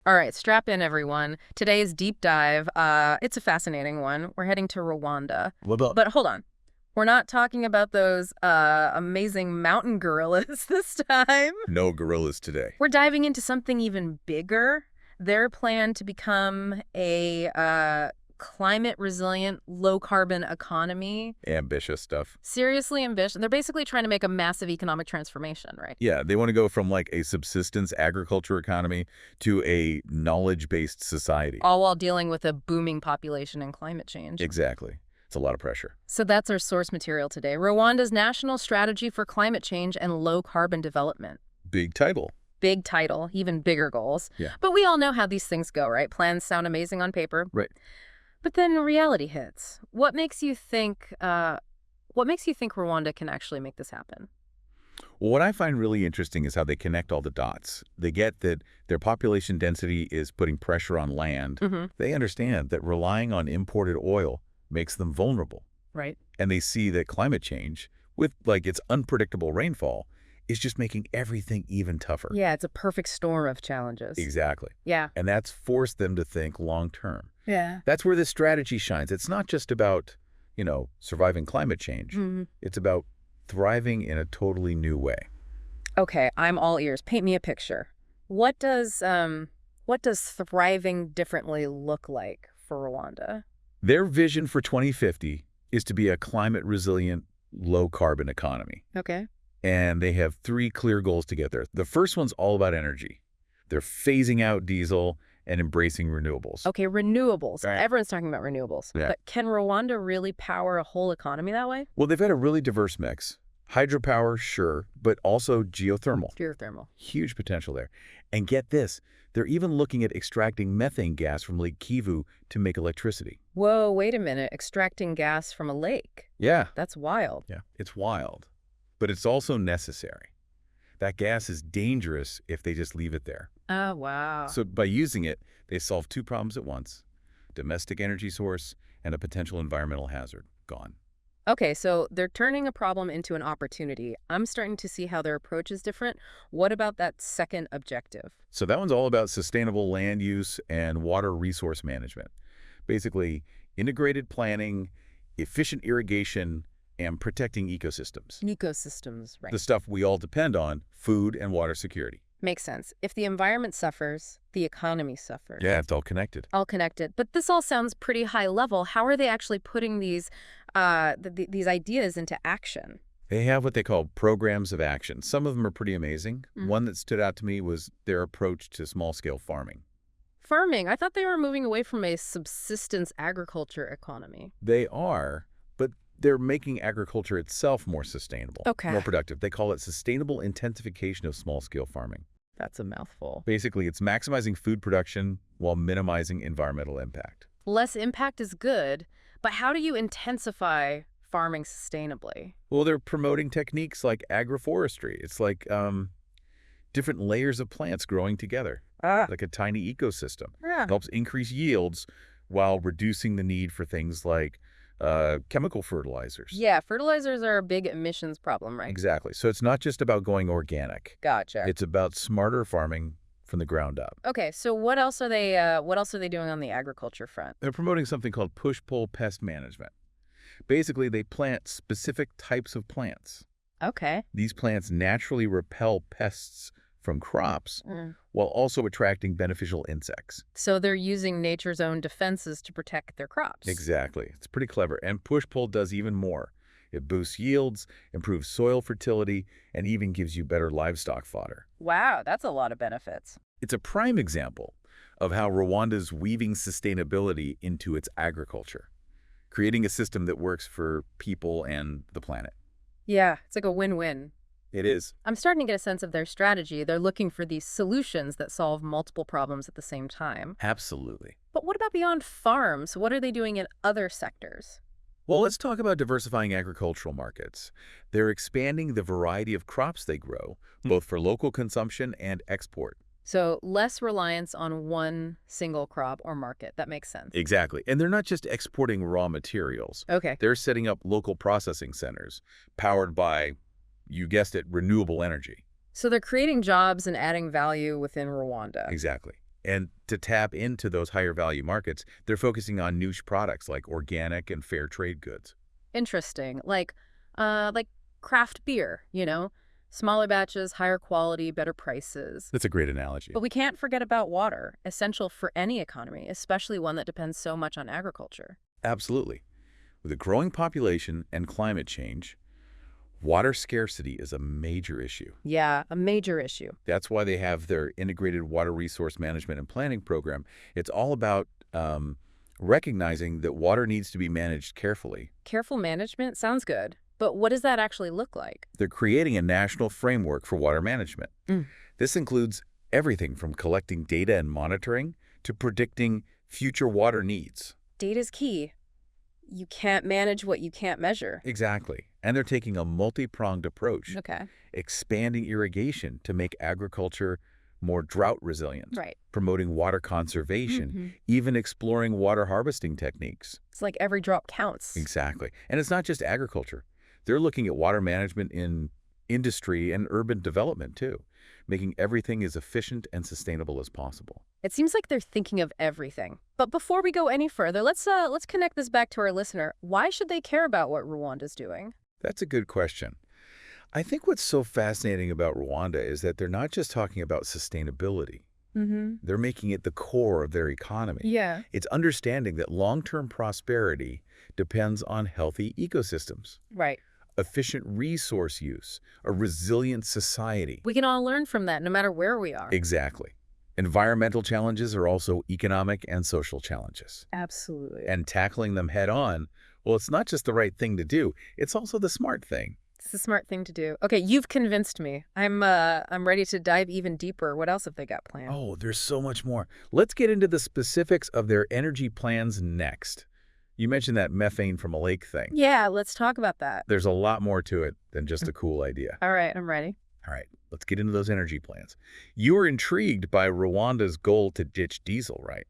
All right, strap in, everyone. Today's deep dive, it's a fascinating one. We're heading to Rwanda. What about? But hold on. We're not talking about those amazing mountain gorillas this time. No gorillas today. We're diving into something even bigger. Their plan to become a climate-resilient, low-carbon economy. Ambitious stuff. Seriously ambitious. They're basically trying to make a massive economic transformation, right? Yeah, they want to go from like a subsistence agriculture economy to a knowledge-based society. All while dealing with a booming population and climate change. Exactly. It's a lot of pressure. So that's our source material today. Rwanda's National Strategy for Climate Change and Low Carbon Development. Big title. Big title, even bigger goals. Yeah. But we all know how these things go, right? Plans sound amazing on paper. Right. But then reality hits. What makes you think Rwanda can actually make this happen? Well, what I find really interesting is how they connect all the dots. They get that their population density is putting pressure on land. They understand that relying on imported oil makes them vulnerable. Right. And they see that climate change, with like its unpredictable rainfall, is just making everything even tougher. Yeah, it's a perfect storm of challenges. Exactly. Yeah. And that's forced them to think long term. Yeah. That's where this strategy shines. It's not just about, surviving climate change. It's about thriving in a totally new way. Okay, I'm all ears. Paint me a picture. What does thriving differently look like for Rwanda? Their vision for 2050 is to be a climate-resilient, low-carbon economy. Okay. And they have 3 clear goals to get there. The first one's all about energy. They're phasing out diesel and embracing renewables. Okay, renewables. Right. Everyone's talking about renewables. Yeah. But can Rwanda really power a whole economy that way? Well, they've got a really diverse mix. Hydropower, sure, but also geothermal. Geothermal. Huge potential there. And get this, they're even looking at extracting methane gas from Lake Kivu to make electricity. Whoa, wait a minute. Extracting gas from a lake. Yeah. That's wild. Yeah, it's wild. But it's also necessary. That gas is dangerous if they just leave it there. Oh, wow. So by using it, they solve 2 problems at once. Domestic energy source and a potential environmental hazard. Gone. Okay, so they're turning a problem into an opportunity. I'm starting to see how their approach is different. What about that second objective? So that one's all about sustainable land use and water resource management. Basically, integrated planning, efficient irrigation, and protecting ecosystems. Ecosystems, right. The stuff we all depend on, food and water security. Makes sense. If the environment suffers, the economy suffers. Yeah, it's all connected. All connected. But this all sounds pretty high level. How are they actually putting these ideas into action? They have what they call programs of action. Some of them are pretty amazing. One that stood out to me was their approach to small-scale farming. Farming. I thought they were moving away from a subsistence agriculture economy. They are, but they're making agriculture itself more sustainable, Okay. more productive. They call it sustainable intensification of small-scale farming. That's a mouthful. Basically, it's maximizing food production while minimizing environmental impact. Less impact is good, but how do you intensify farming sustainably? Well, they're promoting techniques like agroforestry. It's like different layers of plants growing together, like a tiny ecosystem. Yeah. It helps increase yields while reducing the need for things like chemical fertilizers. Yeah, fertilizers are a big emissions problem, right? Exactly. So it's not just about going organic. Gotcha. It's about smarter farming from the ground up. Okay, so what else are they doing on the agriculture front? They're promoting something called push-pull pest management. Basically, they plant specific types of plants. Okay. These plants naturally repel pests from crops while also attracting beneficial insects. So they're using nature's own defenses to protect their crops. Exactly. It's pretty clever. And push-pull does even more. It boosts yields, improves soil fertility, and even gives you better livestock fodder. Wow, that's a lot of benefits. It's a prime example of how Rwanda's weaving sustainability into its agriculture, creating a system that works for people and the planet. Yeah, it's like a win-win. It is. I'm starting to get a sense of their strategy. They're looking for these solutions that solve multiple problems at the same time. Absolutely. But what about beyond farms? What are they doing in other sectors? Well, let's talk about diversifying agricultural markets. They're expanding the variety of crops they grow, both for local consumption and export. So less reliance on one single crop or market. That makes sense. Exactly. And they're not just exporting raw materials. Okay. They're setting up local processing centers powered by, you guessed it, renewable energy. So they're creating jobs and adding value within Rwanda. Exactly. And to tap into those higher value markets, they're focusing on niche products like organic and fair trade goods. Interesting. Like craft beer, Smaller batches, higher quality, better prices. That's a great analogy. But we can't forget about water, essential for any economy, especially one that depends so much on agriculture. Absolutely. With a growing population and climate change, water scarcity is a major issue. Yeah, a major issue. That's why they have their integrated water resource management and planning program. It's all about recognizing that water needs to be managed carefully. Careful management sounds good. But what does that actually look like? They're creating a national framework for water management. Mm. This includes everything from collecting data and monitoring to predicting future water needs. Data's key. You can't manage what you can't measure. Exactly. And they're taking a multi-pronged approach, Okay. expanding irrigation to make agriculture more drought resilient, Right. promoting water conservation, even exploring water harvesting techniques. It's like every drop counts. Exactly. And it's not just agriculture. They're looking at water management in industry and urban development, too, making everything as efficient and sustainable as possible. It seems like they're thinking of everything. But before we go any further, let's connect this back to our listener. Why should they care about what Rwanda's doing? That's a good question. I think what's so fascinating about Rwanda is that they're not just talking about sustainability. They're making it the core of their economy. Yeah. It's understanding that long-term prosperity depends on healthy ecosystems, Right. efficient resource use, a resilient society. We can all learn from that no matter where we are. Exactly. Environmental challenges are also economic and social challenges. Absolutely. And tackling them head on, well, it's not just the right thing to do, it's also the smart thing. It's a smart thing to do. Okay, you've convinced me. I'm ready to dive even deeper. What else have they got planned? Oh, there's so much more. Let's get into the specifics of their energy plans next. You mentioned that methane from a lake thing. Yeah, let's talk about that. There's a lot more to it than just a cool idea. All right, I'm ready. All right, let's get into those energy plans. You were intrigued by Rwanda's goal to ditch diesel, right?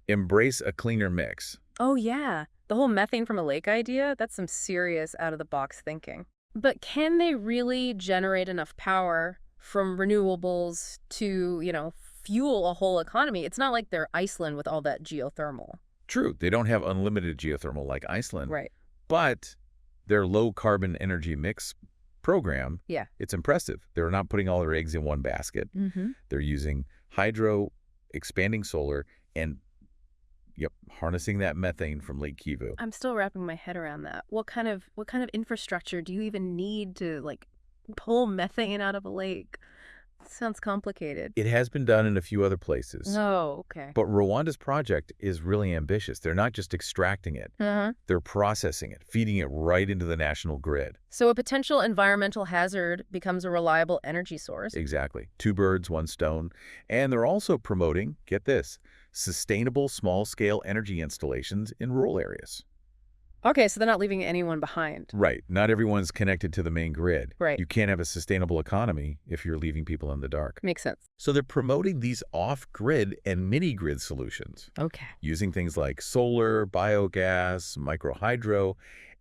Embrace a cleaner mix. Oh, yeah. The whole methane from a lake idea, that's some serious out-of-the-box thinking. But can they really generate enough power from renewables to, fuel a whole economy? It's not like they're Iceland with all that geothermal. True, they don't have unlimited geothermal like Iceland, Right. but their low-carbon energy mix program, Yeah. it's impressive. They're not putting all their eggs in one basket. They're using hydro, expanding solar, and harnessing that methane from Lake Kivu. I'm still wrapping my head around that. What kind of infrastructure do you even need to pull methane out of a lake? Sounds complicated. It has been done in a few other places. Oh, okay. But Rwanda's project is really ambitious. They're not just extracting it. They're processing it, feeding it right into the national grid. So a potential environmental hazard becomes a reliable energy source. Exactly. Two birds, one stone. And they're also promoting, get this, sustainable small-scale energy installations in rural areas. Okay, so they're not leaving anyone behind. Right. Not everyone's connected to the main grid. Right. You can't have a sustainable economy if you're leaving people in the dark. Makes sense. So they're promoting these off-grid and mini-grid solutions, Okay. using things like solar, biogas, microhydro,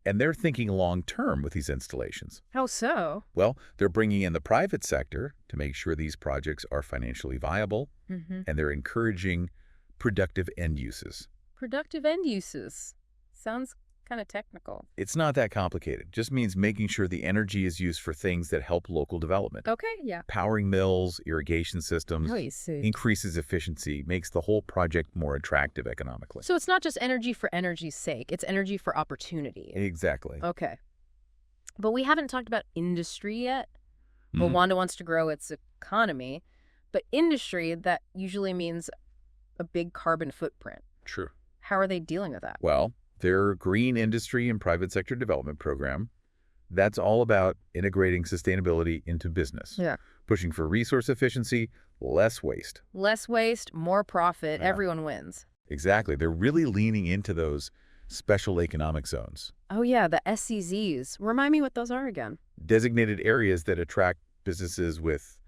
and they're thinking long-term with these installations. How so? Well, they're bringing in the private sector to make sure these projects are financially viable, and they're encouraging productive end uses. Productive end uses. Sounds kind of technical. It's not that complicated. Just means making sure the energy is used for things that help local development. Okay, yeah. Powering mills, irrigation systems, Oh, you see. increases efficiency, makes the whole project more attractive economically. So it's not just energy for energy's sake. It's energy for opportunity. Exactly. Okay. But we haven't talked about industry yet. Mhm. Rwanda wants to grow its economy, but industry, that usually means a big carbon footprint. True. How are they dealing with that? Well, their Green Industry and Private Sector Development Program, that's all about integrating sustainability into business. Yeah. Pushing for resource efficiency, less waste. Less waste, more profit, Yeah. everyone wins. Exactly. They're really leaning into those special economic zones. Oh yeah, the SEZs. Remind me what those are again. Designated areas that attract businesses with,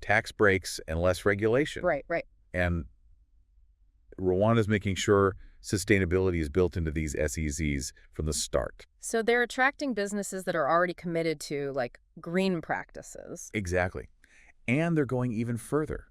tax breaks and less regulation. Right. And Rwanda's making sure sustainability is built into these SEZs from the start. So they're attracting businesses that are already committed to green practices. Exactly. And they're going even further.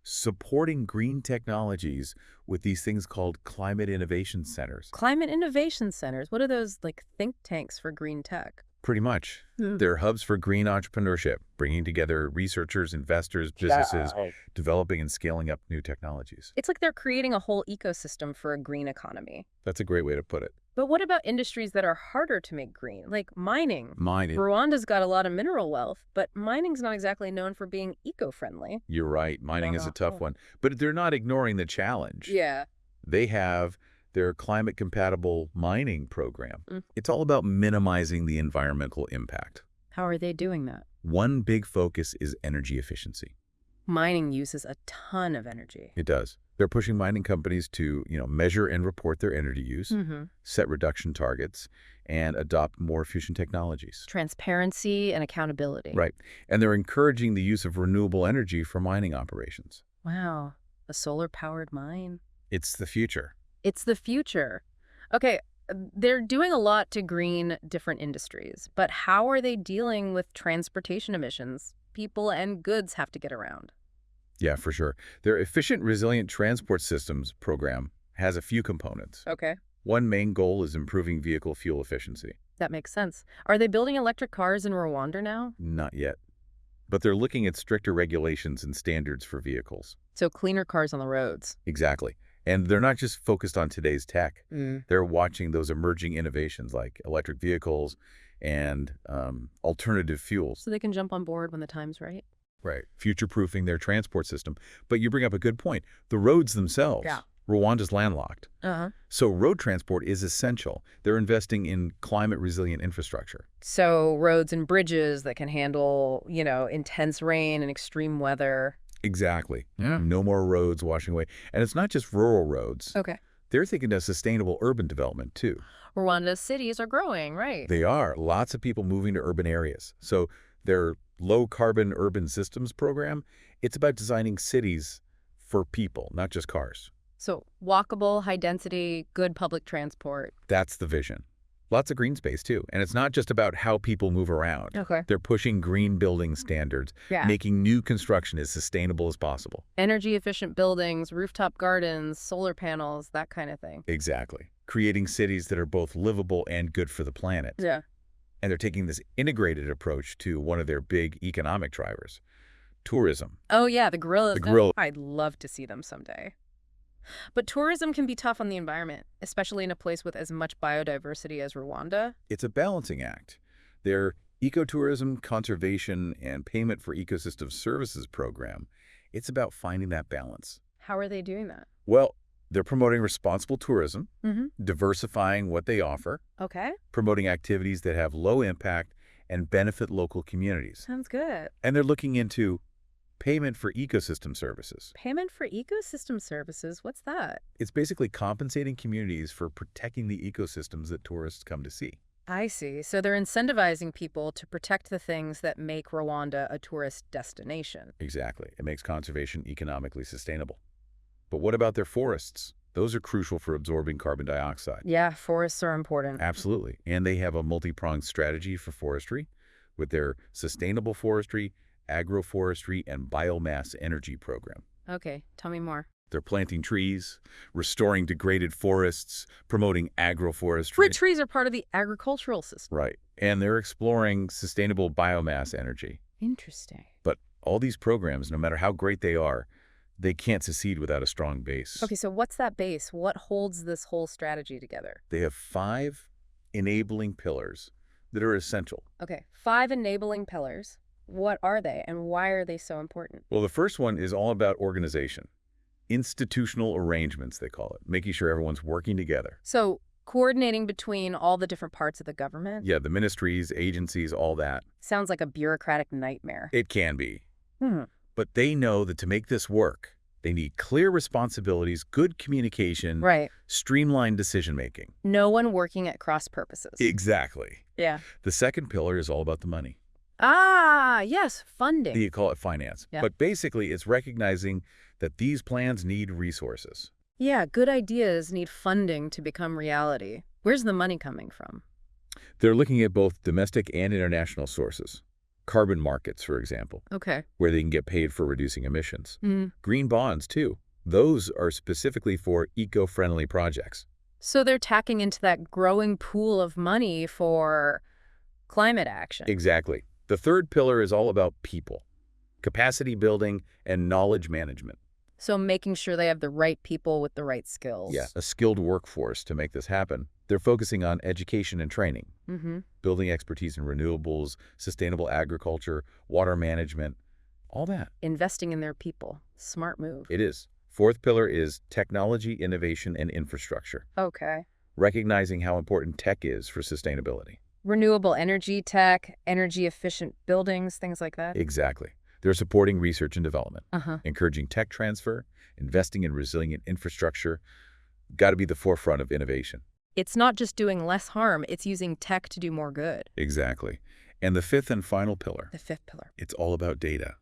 supporting green technologies with these things called climate innovation centers. Climate innovation centers. What are those, like, think tanks for green tech? Pretty much. Hmm. They're hubs for green entrepreneurship, bringing together researchers, investors, businesses, Yeah. developing and scaling up new technologies. It's like they're creating a whole ecosystem for a green economy. That's a great way to put it. But what about industries that are harder to make green, like mining? Mining. Rwanda's got a lot of mineral wealth, but mining's not exactly known for being eco-friendly. You're right. Mining is a tough one. But they're not ignoring the challenge. Yeah. They have their climate-compatible mining program. Mm. It's all about minimizing the environmental impact. How are they doing that? One big focus is energy efficiency. Mining uses a ton of energy. It does. They're pushing mining companies to, measure and report their energy use, set reduction targets, and adopt more efficient technologies. Transparency and accountability. Right. And they're encouraging the use of renewable energy for mining operations. Wow. A solar-powered mine. It's the future. It's the future. Okay, they're doing a lot to green different industries, but how are they dealing with transportation emissions? People and goods have to get around. Yeah, for sure. Their Efficient Resilient Transport Systems program has a few components. Okay. One main goal is improving vehicle fuel efficiency. That makes sense. Are they building electric cars in Rwanda now? Not yet. But they're looking at stricter regulations and standards for vehicles. So cleaner cars on the roads. Exactly. And they're not just focused on today's tech. Mm. They're watching those emerging innovations like electric vehicles and alternative fuels. So they can jump on board when the time's right. Right. Future-proofing their transport system. But you bring up a good point. The roads themselves. Yeah. Rwanda's landlocked. Uh-huh. So road transport is essential. They're investing in climate-resilient infrastructure. So roads and bridges that can handle, intense rain and extreme weather. Exactly. Yeah. No more roads washing away. And it's not just rural roads. Okay. They're thinking of sustainable urban development, too. Rwanda's cities are growing, right? They are. Lots of people moving to urban areas. So their low-carbon urban systems program, it's about designing cities for people, not just cars. So walkable, high density, good public transport. That's the vision. Lots of green space, too. And it's not just about how people move around. Okay. They're pushing green building standards, making new construction as sustainable as possible. Energy efficient buildings, rooftop gardens, solar panels, that kind of thing. Exactly. Creating cities that are both livable and good for the planet. Yeah. And they're taking this integrated approach to one of their big economic drivers, tourism. Oh, yeah, the gorillas. The gorilla. I'd love to see them someday. But tourism can be tough on the environment, especially in a place with as much biodiversity as Rwanda. It's a balancing act. Their ecotourism, conservation, and payment for ecosystem services program, it's about finding that balance. How are they doing that? Well, they're promoting responsible tourism, Mm-hmm. diversifying what they offer, Okay. promoting activities that have low impact and benefit local communities. Sounds good. And they're looking into payment for ecosystem services. Payment for ecosystem services? What's that? It's basically compensating communities for protecting the ecosystems that tourists come to see. I see. So they're incentivizing people to protect the things that make Rwanda a tourist destination. Exactly. It makes conservation economically sustainable. But what about their forests? Those are crucial for absorbing carbon dioxide. Yeah, forests are important. Absolutely. And they have a multi-pronged strategy for forestry with their sustainable forestry, agroforestry, and biomass energy program. Okay, tell me more. They're planting trees, restoring degraded forests, promoting agroforestry. Fruit trees are part of the agricultural system. Right. And they're exploring sustainable biomass energy. Interesting. But all these programs, no matter how great they are, they can't succeed without a strong base. Okay, so what's that base? What holds this whole strategy together? They have 5 enabling pillars that are essential. Okay, 5 enabling pillars. What are they and why are they so important? Well, the first one is all about organization. Institutional arrangements, they call it, making sure everyone's working together. So coordinating between all the different parts of the government? Yeah, the ministries, agencies, all that. Sounds like a bureaucratic nightmare. It can be. Hmm. But they know that to make this work, they need clear responsibilities, good communication, Right. streamlined decision-making. No one working at cross purposes. Exactly. Yeah. The second pillar is all about the money. Ah, yes, funding. You call it finance. Yeah. But basically, it's recognizing that these plans need resources. Yeah, good ideas need funding to become reality. Where's the money coming from? They're looking at both domestic and international sources. Carbon markets, for example, Okay. where they can get paid for reducing emissions. Mm. Green bonds, too. Those are specifically for eco-friendly projects. So they're tacking into that growing pool of money for climate action. Exactly. The third pillar is all about people, capacity building, and knowledge management. So making sure they have the right people with the right skills. Yeah, a skilled workforce to make this happen. They're focusing on education and training, building expertise in renewables, sustainable agriculture, water management, all that. Investing in their people. Smart move. It is. Fourth pillar is technology, innovation, and infrastructure, Okay. recognizing how important tech is for sustainability. Renewable energy tech, energy efficient buildings, things like that. Exactly. They're supporting research and development, Uh-huh. encouraging tech transfer, investing in resilient infrastructure. Got to be the forefront of innovation. It's not just doing less harm, it's using tech to do more good. Exactly. And the fifth and final pillar, The fifth pillar. it's all about data.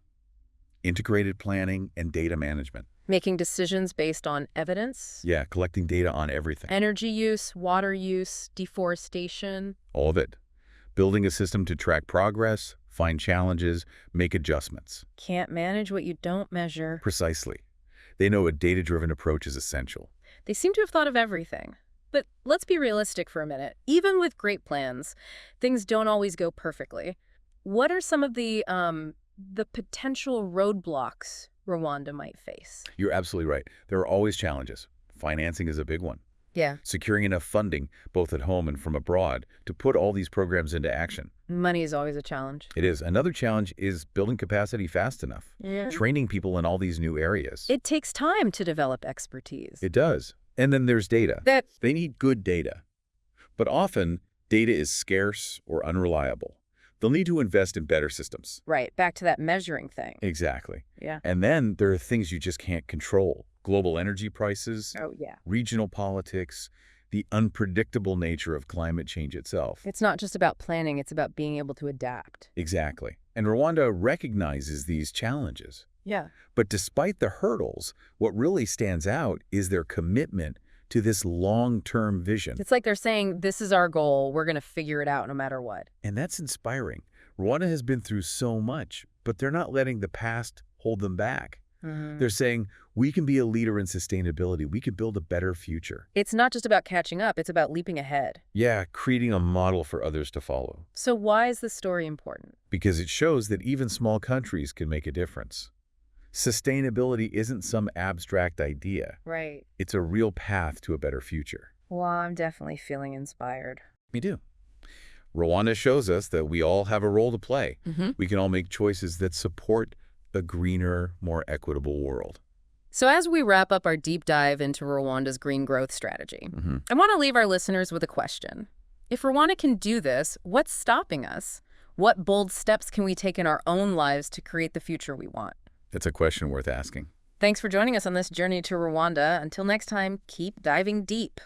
Integrated planning and data management. Making decisions based on evidence, Yeah, collecting data on everything. energy use, water use, deforestation. All of it. Building a system to track progress, find challenges, make adjustments. Can't manage what you don't measure. Precisely. They know a data-driven approach is essential. They seem to have thought of everything. But let's be realistic for a minute. Even with great plans, things don't always go perfectly. What are some of the potential roadblocks Rwanda might face? You're absolutely right. There are always challenges. Financing is a big one. Yeah. Securing enough funding, both at home and from abroad, to put all these programs into action. Money is always a challenge. It is. Another challenge is building capacity fast enough. Yeah. Training people in all these new areas. It takes time to develop expertise. It does. And then there's data. That They need good data. But often, data is scarce or unreliable. They'll need to invest in better systems. Right, back to that measuring thing. Exactly. Yeah. And then there are things you just can't control. Global energy prices, Oh, yeah. regional politics, the unpredictable nature of climate change itself. It's not just about planning, it's about being able to adapt. Exactly. And Rwanda recognizes these challenges. Yeah. But despite the hurdles, what really stands out is their commitment to this long-term vision. It's like they're saying, this is our goal, we're going to figure it out no matter what. And that's inspiring. Rwanda has been through so much, but they're not letting the past hold them back. They're saying, we can be a leader in sustainability. We can build a better future. It's not just about catching up, it's about leaping ahead. Yeah, creating a model for others to follow. So why is this story important? Because it shows that even small countries can make a difference. Sustainability isn't some abstract idea. Right. It's a real path to a better future. Well, I'm definitely feeling inspired. Me too. Rwanda shows us that we all have a role to play. Mm-hmm. We can all make choices that support a greener, more equitable world. So as we wrap up our deep dive into Rwanda's green growth strategy, I want to leave our listeners with a question. If Rwanda can do this, what's stopping us? What bold steps can we take in our own lives to create the future we want? It's a question worth asking. Thanks for joining us on this journey to Rwanda. Until next time, keep diving deep.